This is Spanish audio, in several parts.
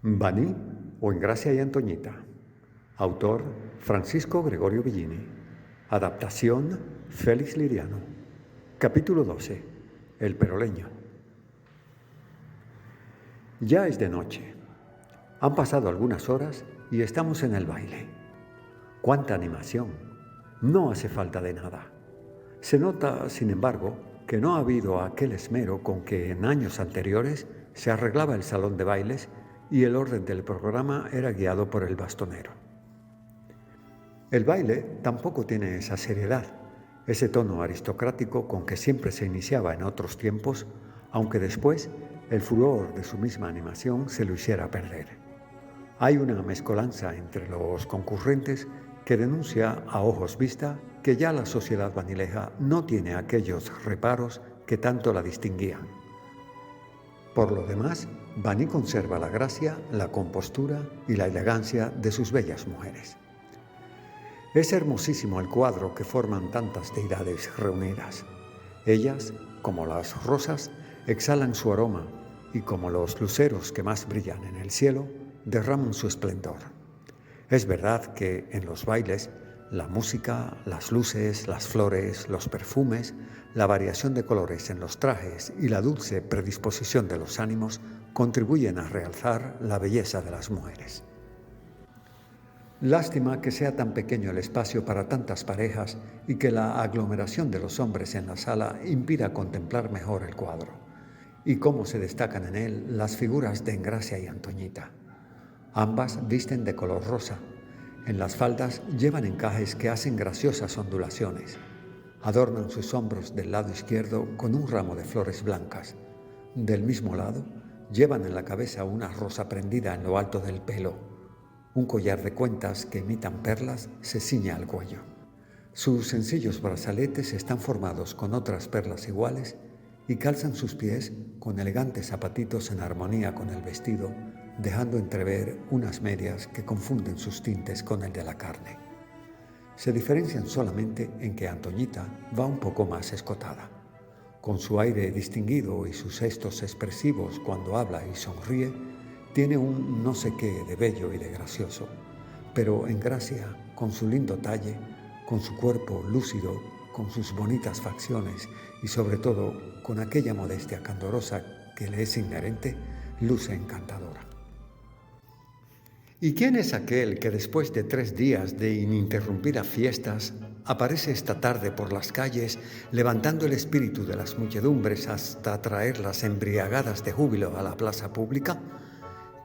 Baní o En Gracia y Antoñita. Autor Francisco Gregorio Bellini. Adaptación Félix Liriano. Capítulo 12. El Peroleño. Ya es de noche. Han pasado algunas horas y estamos en el baile. ¡Cuánta animación! No hace falta de nada. Se nota, sin embargo, que no ha habido aquel esmero con que en años anteriores se arreglaba el salón de bailes y el orden del programa era guiado por el bastonero. El baile tampoco tiene esa seriedad, ese tono aristocrático con que siempre se iniciaba en otros tiempos, aunque después el furor de su misma animación se lo hiciera perder. Hay una mezcolanza entre los concurrentes que denuncia a ojos vista que ya la sociedad banileja no tiene aquellos reparos que tanto la distinguían. Por lo demás, Baní conserva la gracia, la compostura y la elegancia de sus bellas mujeres. Es hermosísimo el cuadro que forman tantas deidades reunidas. Ellas, como las rosas, exhalan su aroma y como los luceros que más brillan en el cielo, derraman su esplendor. Es verdad que en los bailes, la música, las luces, las flores, los perfumes, la variación de colores en los trajes y la dulce predisposición de los ánimos contribuyen a realzar la belleza de las mujeres. Lástima que sea tan pequeño el espacio para tantas parejas y que la aglomeración de los hombres en la sala impida contemplar mejor el cuadro, y cómo se destacan en él las figuras de Engracia y Antoñita. Ambas visten de color rosa. En las faldas llevan encajes que hacen graciosas ondulaciones. Adornan sus hombros del lado izquierdo con un ramo de flores blancas. Del mismo lado, llevan en la cabeza una rosa prendida en lo alto del pelo. Un collar de cuentas que imitan perlas se ciñe al cuello. Sus sencillos brazaletes están formados con otras perlas iguales y calzan sus pies con elegantes zapatitos en armonía con el vestido, dejando entrever unas medias que confunden sus tintes con el de la carne. Se diferencian solamente en que Antoñita va un poco más escotada. Con su aire distinguido y sus gestos expresivos cuando habla y sonríe, tiene un no sé qué de bello y de gracioso. Pero Engracia, con su lindo talle, con su cuerpo lúcido, con sus bonitas facciones y sobre todo con aquella modestia candorosa que le es inherente, luce encantadora. ¿Y quién es aquel que después de 3 días de ininterrumpidas fiestas aparece esta tarde por las calles levantando el espíritu de las muchedumbres hasta traerlas embriagadas de júbilo a la plaza pública?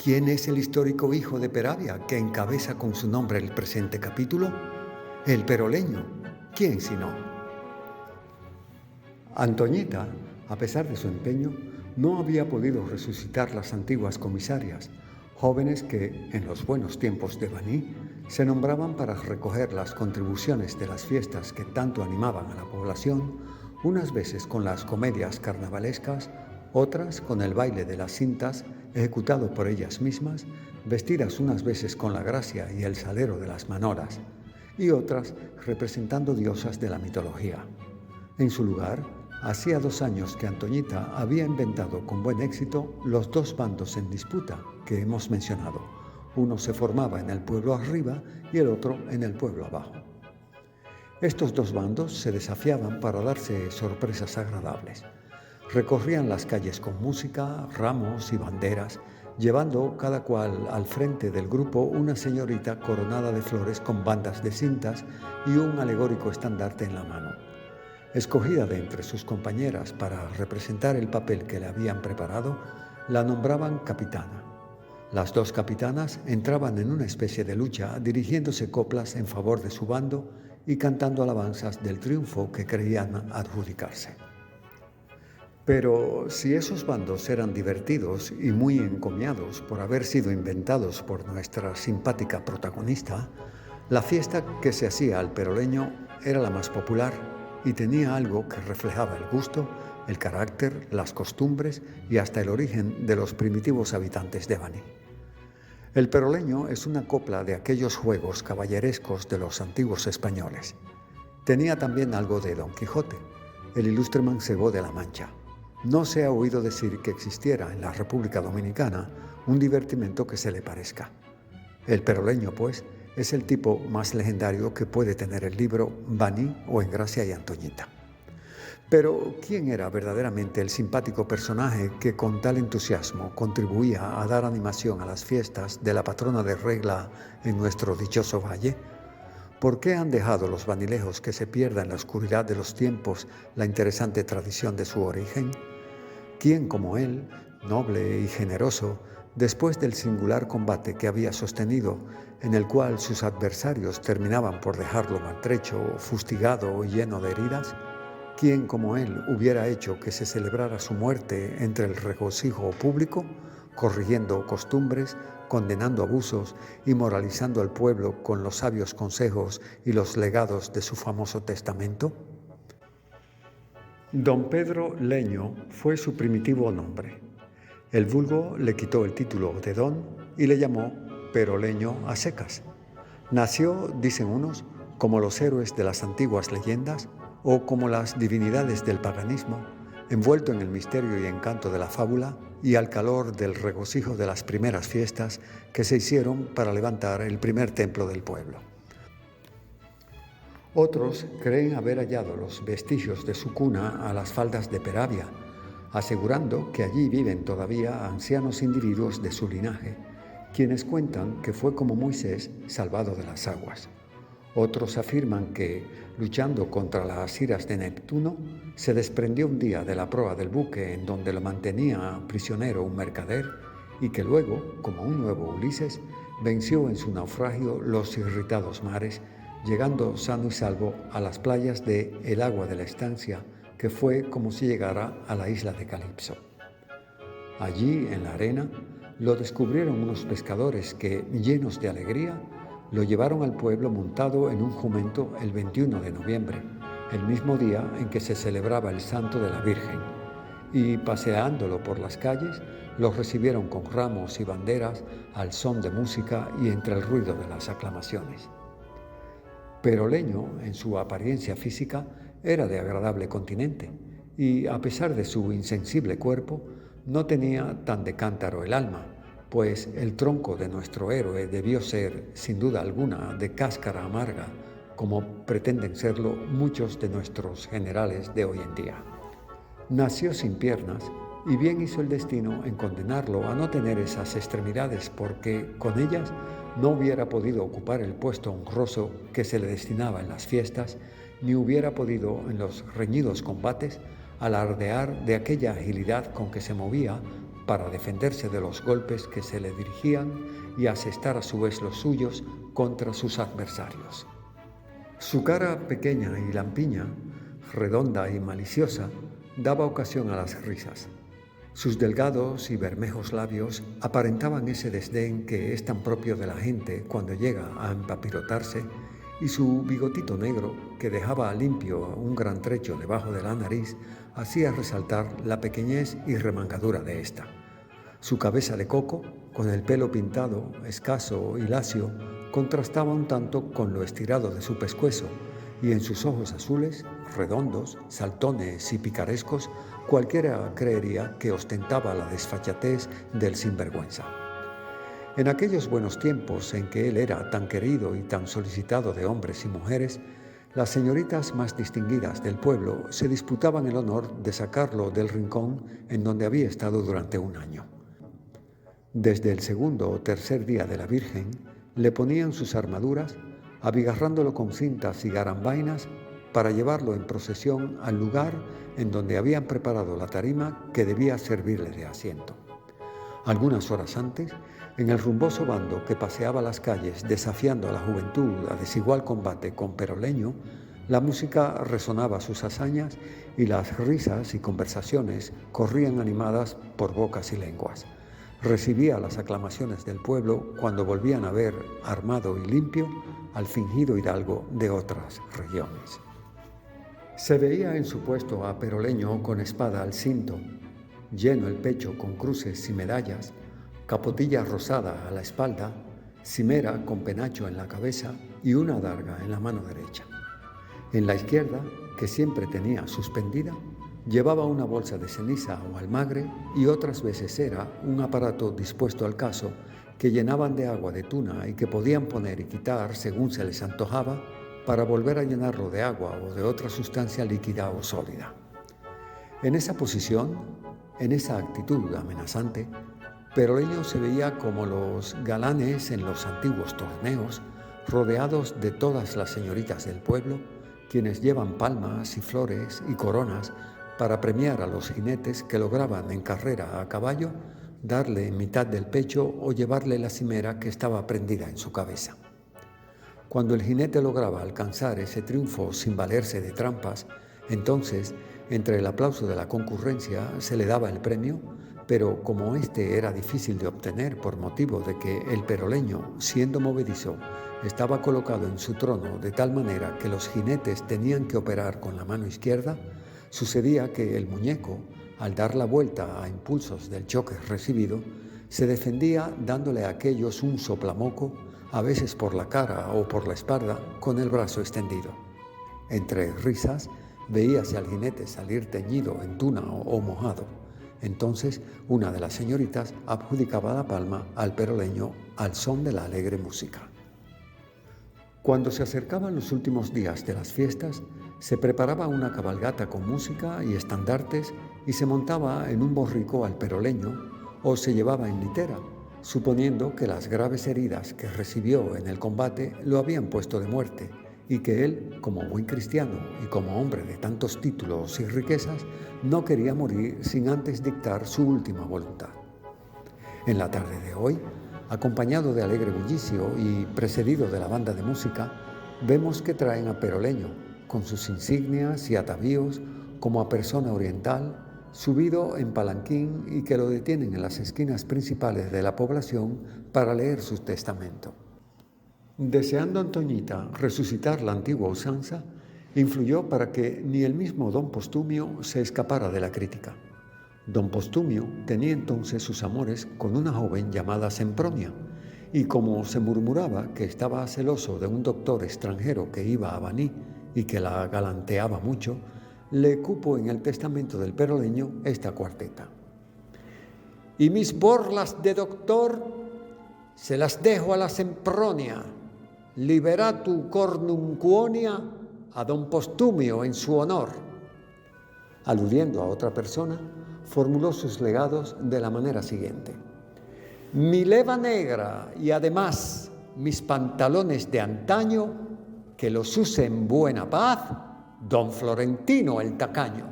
¿Quién es el histórico hijo de Peravia que encabeza con su nombre el presente capítulo? El Peroleño. ¿Quién si no? Antoñita, a pesar de su empeño, no había podido resucitar las antiguas comisarias, jóvenes que, en los buenos tiempos de Baní, se nombraban para recoger las contribuciones de las fiestas que tanto animaban a la población, unas veces con las comedias carnavalescas, otras con el baile de las cintas ejecutado por ellas mismas, vestidas unas veces con la gracia y el salero de las manoras, y otras representando diosas de la mitología. En su lugar, hacía 2 años que Antoñita había inventado con buen éxito los 2 bandos en disputa que hemos mencionado. Uno se formaba en el pueblo arriba y el otro en el pueblo abajo. Estos 2 bandos se desafiaban para darse sorpresas agradables. Recorrían las calles con música, ramos y banderas, llevando cada cual al frente del grupo una señorita coronada de flores con bandas de cintas y un alegórico estandarte en la mano. Escogida de entre sus compañeras para representar el papel que le habían preparado, la nombraban capitana. Las 2 capitanas entraban en una especie de lucha dirigiéndose coplas en favor de su bando y cantando alabanzas del triunfo que creían adjudicarse. Pero si esos bandos eran divertidos y muy encomiados por haber sido inventados por nuestra simpática protagonista, la fiesta que se hacía al Peroleño era la más popular y tenía algo que reflejaba el gusto, el carácter, las costumbres y hasta el origen de los primitivos habitantes de Baní. El Peroleño es una copla de aquellos juegos caballerescos de los antiguos españoles. Tenía también algo de Don Quijote, el ilustre mancebo de la Mancha. No se ha oído decir que existiera en la República Dominicana un divertimento que se le parezca. El peroleño, pues, es el tipo más legendario que puede tener el libro Baní o Engracia y Antoñita. Pero, ¿quién era verdaderamente el simpático personaje que con tal entusiasmo contribuía a dar animación a las fiestas de la patrona de Regla en nuestro dichoso valle? ¿Por qué han dejado los vanilejos que se pierda en la oscuridad de los tiempos la interesante tradición de su origen? ¿Quién como él, noble y generoso, después del singular combate que había sostenido, en el cual sus adversarios terminaban por dejarlo maltrecho, fustigado y lleno de heridas? ¿Quién como él hubiera hecho que se celebrara su muerte entre el regocijo público, corrigiendo costumbres, condenando abusos y moralizando al pueblo con los sabios consejos y los legados de su famoso testamento? Don Pedro Leño fue su primitivo nombre. El vulgo le quitó el título de don y le llamó Peroleño a secas. Nació, dicen unos, como los héroes de las antiguas leyendas o como las divinidades del paganismo, envuelto en el misterio y encanto de la fábula y al calor del regocijo de las primeras fiestas que se hicieron para levantar el primer templo del pueblo. Otros creen haber hallado los vestigios de su cuna a las faldas de Peravia, asegurando que allí viven todavía ancianos individuos de su linaje, quienes cuentan que fue como Moisés salvado de las aguas. Otros afirman que, luchando contra las iras de Neptuno, se desprendió un día de la proa del buque en donde lo mantenía prisionero un mercader y que luego, como un nuevo Ulises, venció en su naufragio los irritados mares, llegando sano y salvo a las playas de El Agua de la Estancia, que fue como si llegara a la isla de Calipso. Allí, en la arena, lo descubrieron unos pescadores que, llenos de alegría, lo llevaron al pueblo montado en un jumento el 21 de noviembre, el mismo día en que se celebraba el Santo de la Virgen, y paseándolo por las calles, lo recibieron con ramos y banderas al son de música y entre el ruido de las aclamaciones. Peroleño, en su apariencia física, era de agradable continente y, a pesar de su insensible cuerpo, no tenía tan de cántaro el alma, pues el tronco de nuestro héroe debió ser, sin duda alguna, de cáscara amarga, como pretenden serlo muchos de nuestros generales de hoy en día. Nació sin piernas y bien hizo el destino en condenarlo a no tener esas extremidades, porque con ellas no hubiera podido ocupar el puesto honroso que se le destinaba en las fiestas, ni hubiera podido en los reñidos combates alardear de aquella agilidad con que se movía para defenderse de los golpes que se le dirigían y asestar a su vez los suyos contra sus adversarios. Su cara pequeña y lampiña, redonda y maliciosa, daba ocasión a las risas. Sus delgados y bermejos labios aparentaban ese desdén que es tan propio de la gente cuando llega a empapirotarse, y su bigotito negro, que dejaba limpio un gran trecho debajo de la nariz, hacía resaltar la pequeñez y remangadura de ésta. Su cabeza de coco, con el pelo pintado, escaso y lacio, contrastaba un tanto con lo estirado de su pescuezo, y en sus ojos azules, redondos, saltones y picarescos, cualquiera creería que ostentaba la desfachatez del sinvergüenza. En aquellos buenos tiempos en que él era tan querido y tan solicitado de hombres y mujeres, las señoritas más distinguidas del pueblo se disputaban el honor de sacarlo del rincón en donde había estado durante un año. Desde el segundo o tercer día de la Virgen, le ponían sus armaduras, abigarrándolo con cintas y garambainas para llevarlo en procesión al lugar en donde habían preparado la tarima que debía servirle de asiento. Algunas horas antes, en el rumboso bando que paseaba las calles desafiando a la juventud a desigual combate con Peroleño, la música resonaba sus hazañas y las risas y conversaciones corrían animadas por bocas y lenguas. Recibía las aclamaciones del pueblo cuando volvían a ver, armado y limpio, al fingido hidalgo de otras regiones. Se veía en su puesto a Peroleño con espada al cinto, lleno el pecho con cruces y medallas, capotilla rosada a la espalda, cimera con penacho en la cabeza y una adarga en la mano derecha. En la izquierda, que siempre tenía suspendida, Llevaba una bolsa de ceniza o almagre y otras veces era un aparato dispuesto al caso que llenaban de agua de tuna y que podían poner y quitar según se les antojaba para volver a llenarlo de agua o de otra sustancia líquida o sólida. En esa posición, en esa actitud amenazante, Peroleño se veía como los galanes en los antiguos torneos, rodeados de todas las señoritas del pueblo, quienes llevan palmas y flores y coronas para premiar a los jinetes que lograban en carrera a caballo darle en mitad del pecho o llevarle la cimera que estaba prendida en su cabeza. Cuando el jinete lograba alcanzar ese triunfo sin valerse de trampas, entonces, entre el aplauso de la concurrencia, se le daba el premio, pero como este era difícil de obtener por motivo de que el peroleño, siendo movedizo, estaba colocado en su trono de tal manera que los jinetes tenían que operar con la mano izquierda, sucedía que el muñeco, al dar la vuelta a impulsos del choque recibido, se defendía dándole a aquellos un soplamoco, a veces por la cara o por la espalda, con el brazo extendido. Entre risas, veíase al jinete salir teñido en tuna o mojado. Entonces, una de las señoritas adjudicaba la palma al peroleño al son de la alegre música. Cuando se acercaban los últimos días de las fiestas, se preparaba una cabalgata con música y estandartes y se montaba en un borrico al peroleño o se llevaba en litera, suponiendo que las graves heridas que recibió en el combate lo habían puesto de muerte y que él, como buen cristiano y como hombre de tantos títulos y riquezas, no quería morir sin antes dictar su última voluntad. En la tarde de hoy, acompañado de alegre bullicio y precedido de la banda de música, vemos que traen a Peroleño, con sus insignias y atavíos, como a persona oriental, subido en palanquín y que lo detienen en las esquinas principales de la población para leer su testamento. Deseando Antoñita resucitar la antigua usanza, influyó para que ni el mismo don Postumio se escapara de la crítica. Don Postumio tenía entonces sus amores con una joven llamada Sempronia, y como se murmuraba que estaba celoso de un doctor extranjero que iba a Baní y que la galanteaba mucho, le cupo en el testamento del peroleño esta cuarteta: y mis borlas de doctor se las dejo a la Sempronia, liberatu cornum quonia a don Postumio en su honor. Aludiendo a otra persona, formuló sus legados de la manera siguiente: mi leva negra y además mis pantalones de antaño, que los use en buena paz don Florentino el tacaño.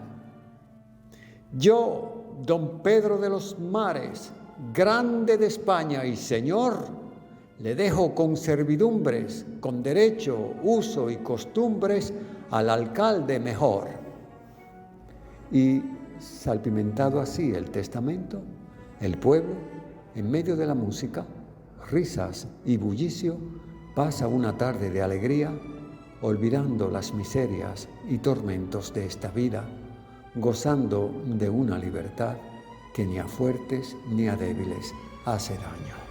Yo, don Pedro de los Mares, grande de España y señor, le dejo con servidumbres, con derecho, uso y costumbres al alcalde mejor. Y, salpimentado así el testamento, el pueblo, en medio de la música, risas y bullicio, pasa una tarde de alegría, olvidando las miserias y tormentos de esta vida, gozando de una libertad que ni a fuertes ni a débiles hace daño.